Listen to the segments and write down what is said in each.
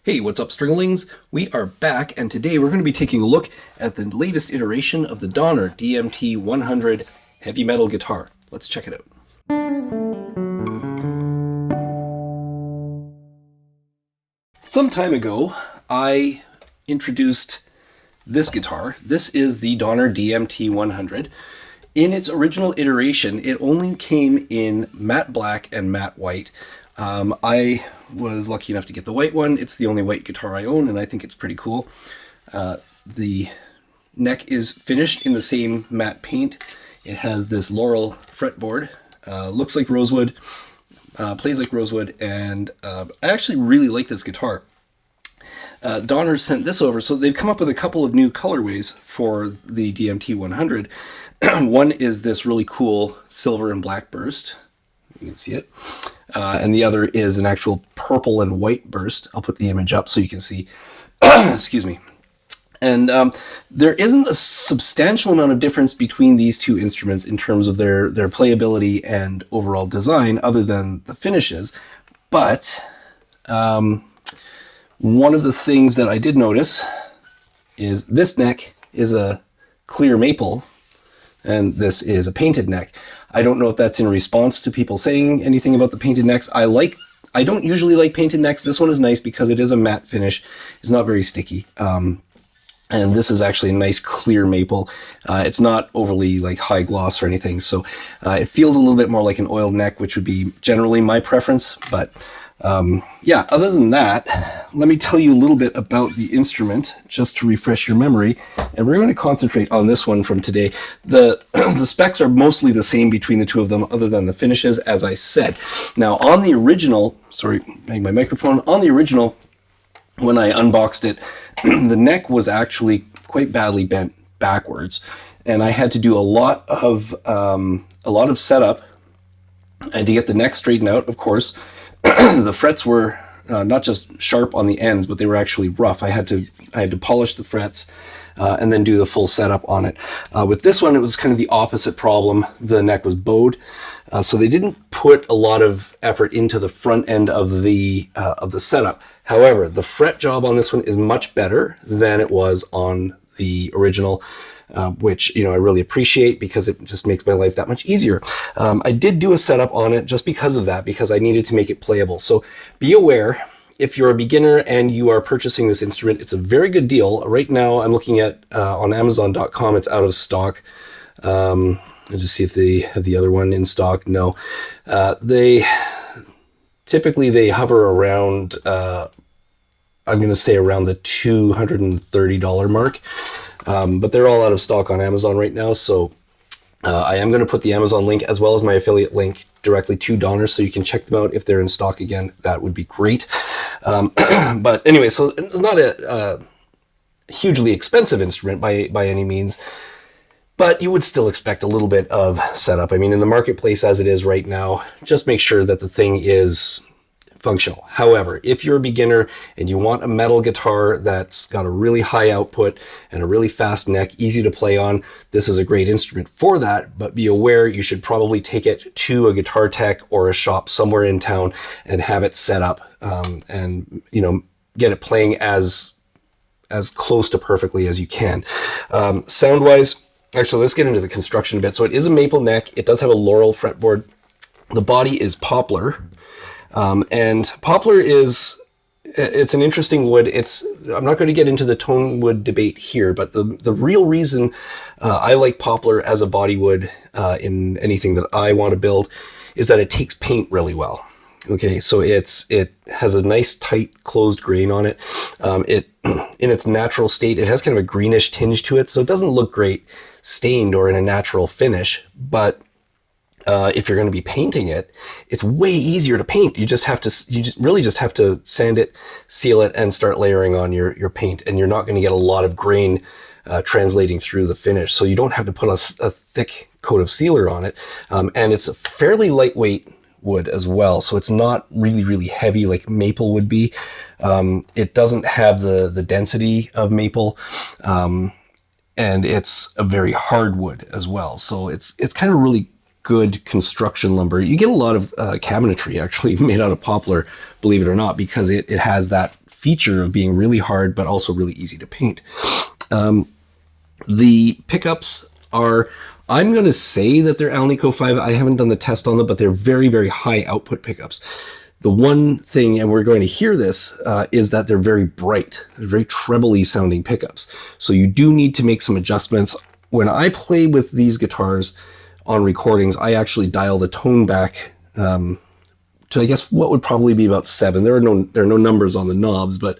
Hey, what's up, Stringlings? We are back, and today we're going to be taking a look at the latest iteration of the Donner DMT-100 heavy metal guitar. Let's check it out. Some time ago, I introduced this guitar. This is the Donner DMT-100. In its original iteration, it only came in matte black and matte white. I was lucky enough to get the white one. It's the only white guitar I own, and I think it's pretty cool. The neck is finished in the same matte paint. It has this laurel fretboard. Looks like rosewood, plays like rosewood, and I actually really like this guitar. Donner sent this over, so they've come up with a couple of new colorways for the DMT-100. One is this really cool silver and black burst. You can see it. And the other is an actual purple and white burst. I'll put the image up so you can see. Excuse me. And there isn't a substantial amount of difference between these two instruments in terms of their playability and overall design, other than the finishes. But one of the things that I did notice is this neck is a clear maple, and this is a painted neck. I don't know if that's in response to people saying anything about the painted necks. I don't usually like painted necks. This one is nice because it is a matte finish. It's not very sticky. And this is actually a nice clear maple. It's not overly like high gloss or anything. So it feels a little bit more like an oiled neck, which would be generally my preference. But yeah, other than that, let me tell you a little bit about the instrument just to refresh your memory. And we're going to concentrate on this one from today. The specs are mostly the same between the two of them, other than the finishes, as I said. Now, on the original, sorry, bang my microphone. On the original, when I unboxed it, the neck was actually quite badly bent backwards, and I had to do a lot of setup and to get the neck straightened out. Of course, the frets were not just sharp on the ends, but they were actually rough. I had to polish the frets and then do the full setup on it. With this one, it was kind of the opposite problem. The neck was bowed, so they didn't put a lot of effort into the front end of the setup. However, the fret job on this one is much better than it was on the original, which, I really appreciate because it just makes my life that much easier. I did do a setup on it just because of that, because I needed to make it playable. So be aware, if you're a beginner and you are purchasing this instrument, it's a very good deal. Right now, I'm looking at on Amazon.com, it's out of stock. I'll just see if they have the other one in stock. No. Typically they hover around, I'm going to say around the $230 mark. But they're all out of stock on Amazon right now, so I am going to put the Amazon link as well as my affiliate link directly to Donner, so you can check them out if they're in stock again. That would be great. But anyway, so it's not a hugely expensive instrument by any means, but you would still expect a little bit of setup. I mean, in the marketplace as it is right now, just make sure that the thing is functional. However, if you're a beginner and you want a metal guitar that's got a really high output and a really fast neck, easy to play on, this is a great instrument for that. But be aware, you should probably take it to a guitar tech or a shop somewhere in town and have it set up, and get it playing as close to perfectly as you can. Sound wise, actually, let's get into the construction a bit. So it is a maple neck. It does have a laurel fretboard. The body is poplar. And poplar it's an interesting wood. I'm not going to get into the tone wood debate here, but the real reason I like poplar as a body wood in anything that I want to build is that it takes paint really well. Okay, so it has a nice tight closed grain on it. In its natural state, it has kind of a greenish tinge to it, so it doesn't look great stained or in a natural finish, but if you're going to be painting it, it's way easier to paint. You really just have to sand it, seal it, and start layering on your paint. And you're not going to get a lot of grain translating through the finish. So you don't have to put a thick coat of sealer on it. And it's a fairly lightweight wood as well. So it's not really, really heavy like maple would be. It doesn't have the density of maple. And it's a very hard wood as well. So it's kind of really good construction lumber. You get a lot of cabinetry actually made out of poplar, believe it or not, because it has that feature of being really hard, but also really easy to paint. The pickups are, I'm going to say that they're Alnico 5. I haven't done the test on them, but they're very, very high output pickups. The one thing, and we're going to hear this, is that they're very bright. They're very trebly sounding pickups. So you do need to make some adjustments. When I play with these guitars on recordings, I actually dial the tone back to, I guess, what would probably be about 7. There are no numbers on the knobs, but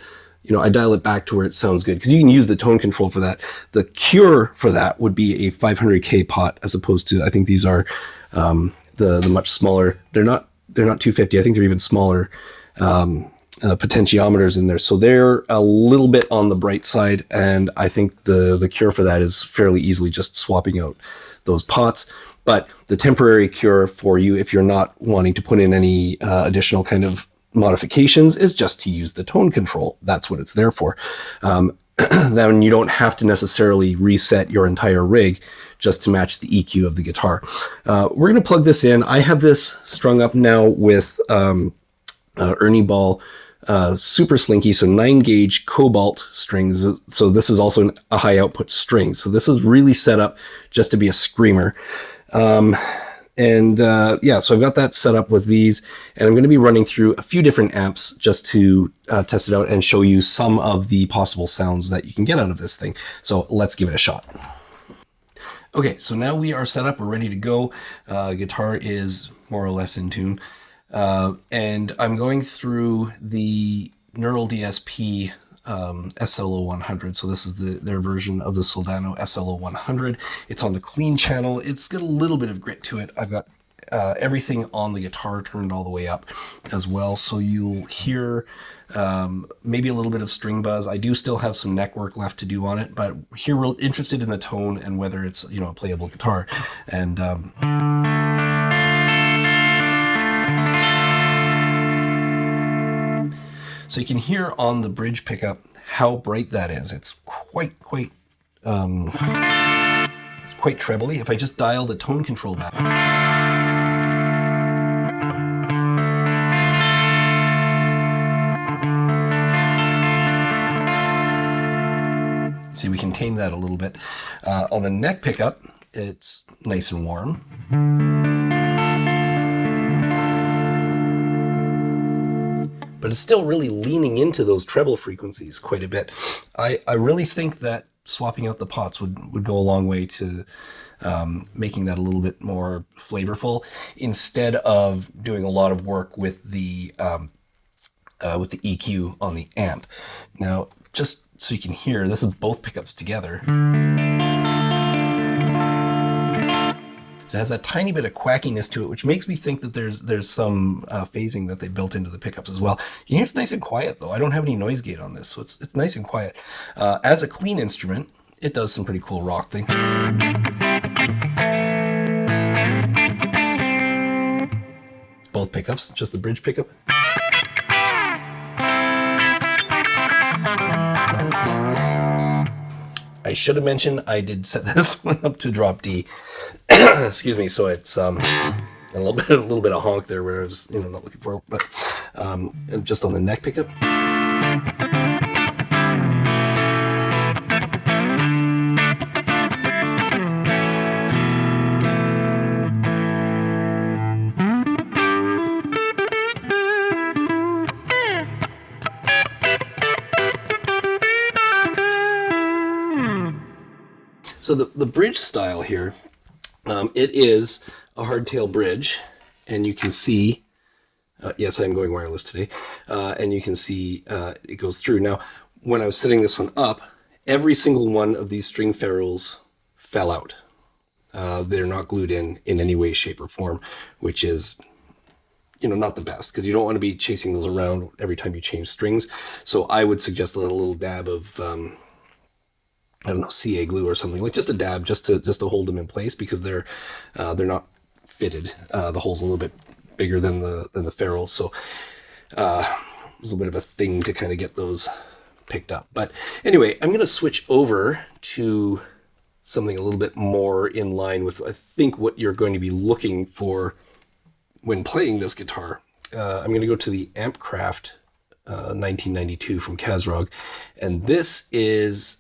I dial it back to where it sounds good, because you can use the tone control for that. The cure for that would be a 500K pot, as opposed to, I think these are the much smaller. They're not 250. I think they're even smaller potentiometers in there. So they're a little bit on the bright side, and I think the cure for that is fairly easily just swapping out those pots. But the temporary cure for you, if you're not wanting to put in any additional kind of modifications, is just to use the tone control. That's what it's there for. Then you don't have to necessarily reset your entire rig just to match the EQ of the guitar. We're going to plug this in. I have this strung up now with Ernie Ball super slinky, so 9-gauge cobalt strings. So this is also a high output string. So this is really set up just to be a screamer. Yeah, so I've got that set up with these, and I'm going to be running through a few different amps just to test it out and show you some of the possible sounds that you can get out of this thing. So let's give it a shot. Okay, so now we are set up, we're ready to go. Guitar is more or less in tune. And I'm going through the Neural DSP SLO-100. So this is their version of the Soldano SLO-100. It's on the clean channel. It's got a little bit of grit to it. I've got everything on the guitar turned all the way up as well. So you'll hear maybe a little bit of string buzz. I do still have some neck work left to do on it, but here we're interested in the tone and whether it's, a playable guitar. And so you can hear on the bridge pickup how bright that is. It's quite trebly. If I just dial the tone control back, see, we can tame that a little bit. On the neck pickup, it's nice and warm. But it's still really leaning into those treble frequencies quite a bit. I really think that swapping out the pots would go a long way to making that a little bit more flavorful, instead of doing a lot of work with the EQ on the amp. Now, just so you can hear, this is both pickups together. It has a tiny bit of quackiness to it, which makes me think that there's some phasing that they built into the pickups as well. You can hear it's nice and quiet, though. I don't have any noise gate on this, so it's nice and quiet. As a clean instrument, it does some pretty cool rock things. Both pickups, just the bridge pickup. I should have mentioned I did set this one up to drop D. Excuse me, so it's a little bit of honk there where I was not looking for it, but just on the neck pickup. So the bridge style here, it is a hardtail bridge, and you can see, yes, I'm going wireless today, and you can see it goes through. Now, when I was setting this one up, every single one of these string ferrules fell out. They're not glued in any way, shape, or form, which is, not the best, because you don't want to be chasing those around every time you change strings. So I would suggest a little dab of I don't know, CA glue or something, like just a dab, just to hold them in place, because they're not fitted. The hole's a little bit bigger than the ferrules, so it was a bit of a thing to kind of get those picked up. But anyway, I'm going to switch over to something a little bit more in line with, I think, what you're going to be looking for when playing this guitar. I'm going to go to the Ampcraft 1992 from Kazrog. And this is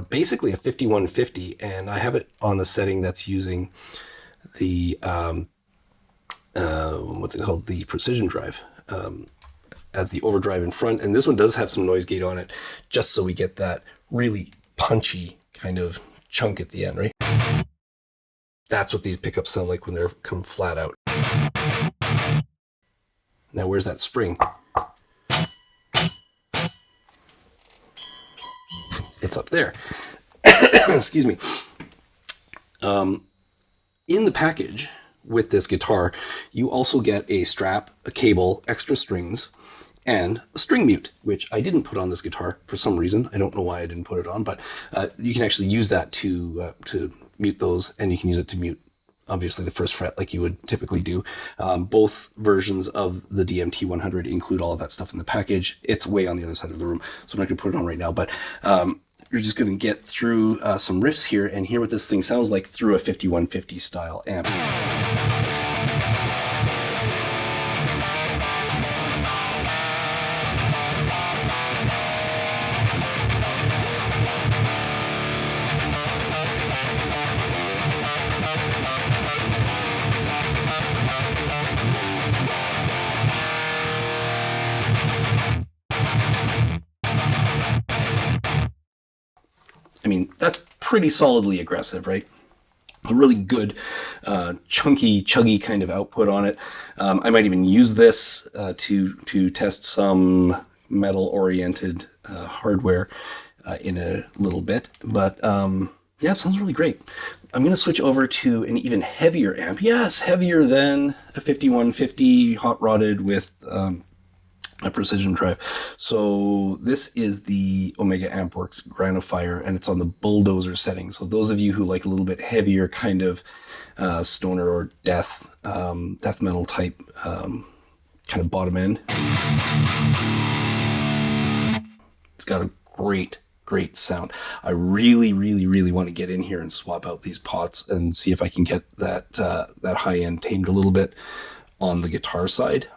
basically a 5150, and I have it on a setting that's using the, what's it called? The precision drive. As the overdrive in front, and this one does have some noise gate on it, just so we get that really punchy kind of chunk at the end, right? That's what these pickups sound like when they're come flat out. Now, where's that spring? It's up there. Excuse me. In the package with this guitar, you also get a strap, a cable, extra strings, and a string mute, which I didn't put on this guitar for some reason. I don't know why I didn't put it on, but you can actually use that to mute those, and you can use it to mute, obviously, the first fret like you would typically do. Both versions of the DMT-100 include all of that stuff in the package. It's way on the other side of the room, so I'm not going to put it on right now, but you're just going to get through some riffs here and hear what this thing sounds like through a 5150 style amp. I mean, that's pretty solidly aggressive, right? A really good, chunky, chuggy kind of output on it. I might even use this to test some metal-oriented hardware in a little bit. But yeah, it sounds really great. I'm going to switch over to an even heavier amp. Yes, heavier than a 5150 hot-rodded with a precision drive. So this is the Omega Ampworks Granifier, and it's on the bulldozer setting. So those of you who like a little bit heavier kind of stoner or death metal type kind of bottom end, it's got a great sound. I really want to get in here and swap out these pots and see if I can get that high end tamed a little bit on the guitar side.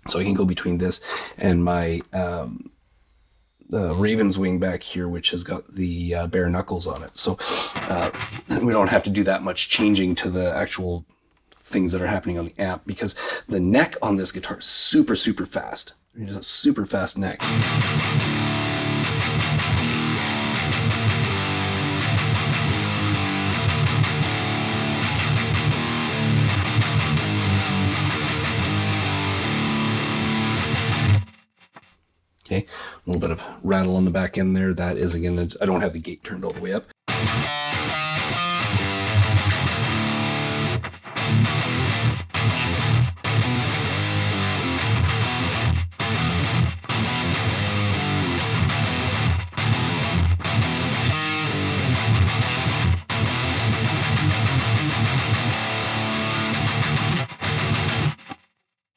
So I can go between this and my Raven's Wing back here, which has got the bare knuckles on it. So we don't have to do that much changing to the actual things that are happening on the amp, because the neck on this guitar is super fast. It's a super fast neck. Okay, a little bit of rattle on the back end there. That is, again, I don't have the gate turned all the way up.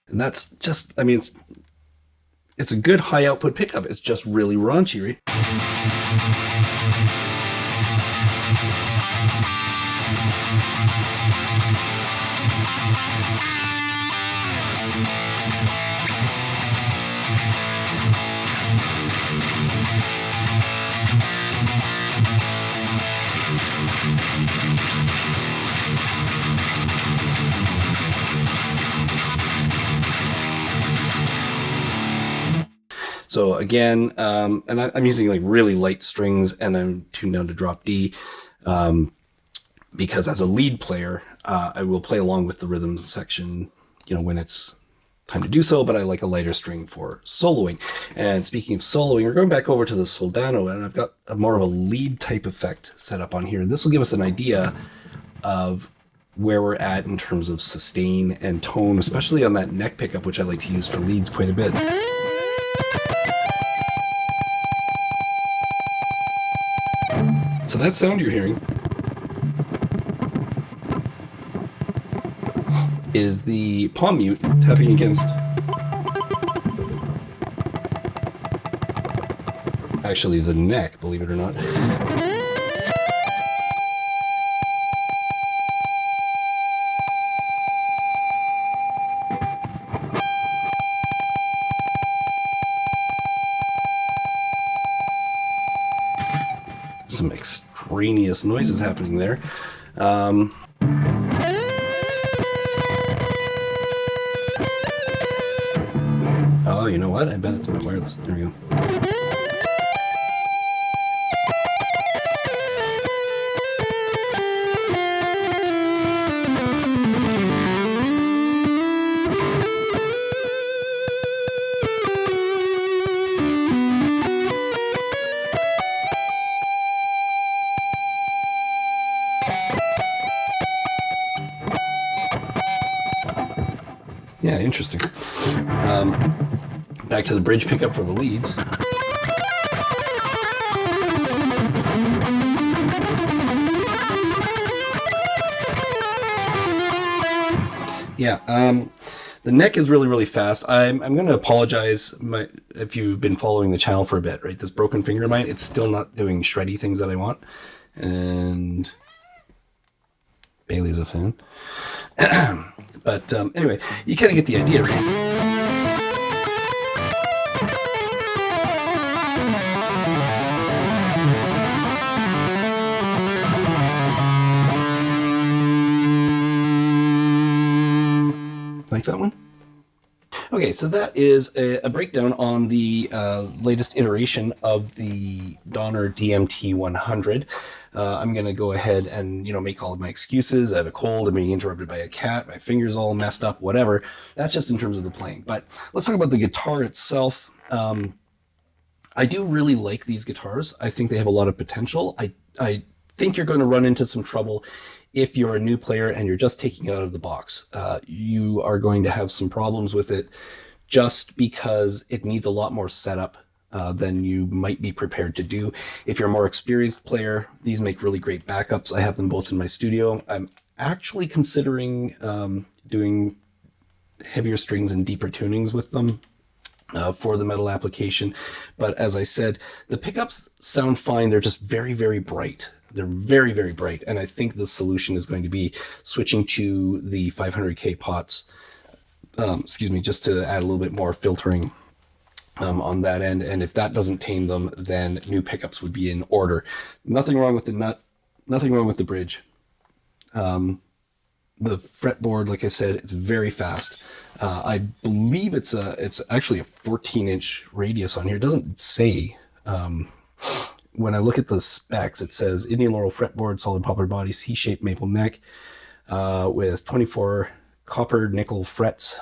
And that's just, I mean, it's a good high output pickup. It's just really raunchy, right? So again, and I'm using like really light strings, and I'm tuned down to drop D, because as a lead player, I will play along with the rhythm section, you know, when it's time to do so, but I like a lighter string for soloing. And speaking of soloing, we're going back over to the Soldano, and I've got more of a lead type effect set up on here. And this will give us an idea of where we're at in terms of sustain and tone, especially on that neck pickup, which I like to use for leads quite a bit. So that sound you're hearing is the palm mute tapping against, actually, the neck, believe it or not. some extraneous noises happening there. Oh, you know what? I bet it's my wireless. There we go. Yeah, interesting. Back to the bridge pickup for the leads. Yeah, the neck is really, really fast. I'm going to apologize if you've been following the channel for a bit, right? This broken finger of mine, it's still not doing shreddy things that I want. And Bailey's a fan. But anyway, you kind of get the idea, right? Like that one? Okay, so that is a breakdown on the latest iteration of the Donner DMT-100. I'm going to go ahead and, make all of my excuses. I have a cold, I'm being interrupted by a cat, my finger's all messed up, whatever. That's just in terms of the playing. But let's talk about the guitar itself. I do really like these guitars. I think they have a lot of potential. I think you're going to run into some trouble if you're a new player and you're just taking it out of the box. You are going to have some problems with it just because it needs a lot more setup than you might be prepared to do. If you're a more experienced player, these make really great backups. I have them both in my studio. I'm actually considering doing heavier strings and deeper tunings with them for the metal application. But as I said, the pickups sound fine. They're just very, very bright. They're very, very bright. And I think the solution is going to be switching to the 500K pots, just to add a little bit more filtering on that end. And if that doesn't tame them, then new pickups would be in order. Nothing wrong with the nut, nothing wrong with the bridge. The fretboard, like I said, it's very fast. I believe it's actually a 14-inch radius on here. It doesn't say. When I look at the specs, it says Indian laurel fretboard, solid poplar body, C-shaped maple neck, with 24 copper nickel frets.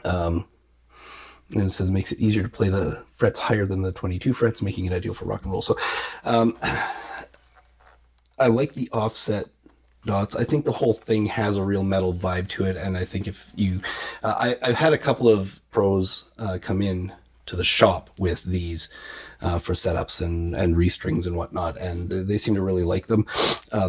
And it says makes it easier to play the frets higher than the 22 frets, making it ideal for rock and roll. So I like the offset dots. I think the whole thing has a real metal vibe to it. And I think if you, I've had a couple of pros come in to the shop with these for setups and restrings and whatnot, and they seem to really like them.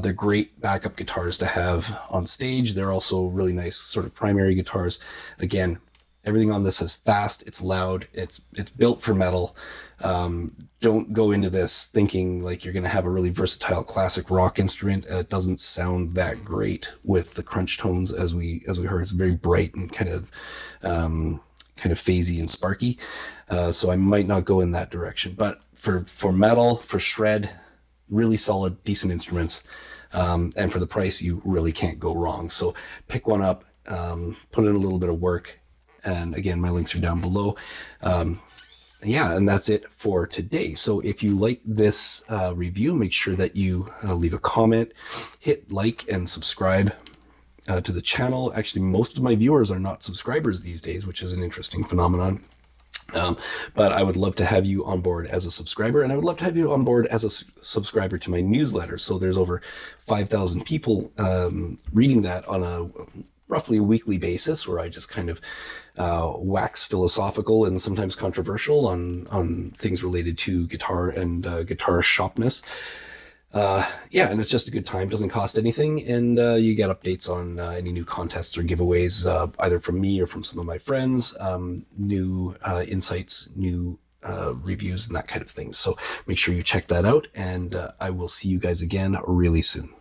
They're great backup guitars to have on stage. They're also really nice sort of primary guitars. Again, everything on this is fast, it's loud, it's built for metal. Don't go into this thinking like you're going to have a really versatile classic rock instrument. It doesn't sound that great with the crunch tones as we heard. It's very bright and kind of phasey and sparky. So I might not go in that direction. But for metal, for shred, really solid, decent instruments. And for the price, you really can't go wrong. So pick one up, put in a little bit of work. And again, my links are down below. Yeah, and that's it for today. So if you like this review, make sure that you leave a comment, hit like and subscribe to the channel. Actually, most of my viewers are not subscribers these days, which is an interesting phenomenon. But I would love to have you on board as a subscriber, and I would love to have you on board as a subscriber to my newsletter. So there's over 5,000 people reading that on a roughly a weekly basis, where I just kind of wax philosophical and sometimes controversial on things related to guitar and guitar shopness. Yeah, and it's just a good time. Doesn't cost anything, and you get updates on any new contests or giveaways, either from me or from some of my friends, new insights, new reviews, and that kind of thing. So make sure you check that out, and I will see you guys again really soon.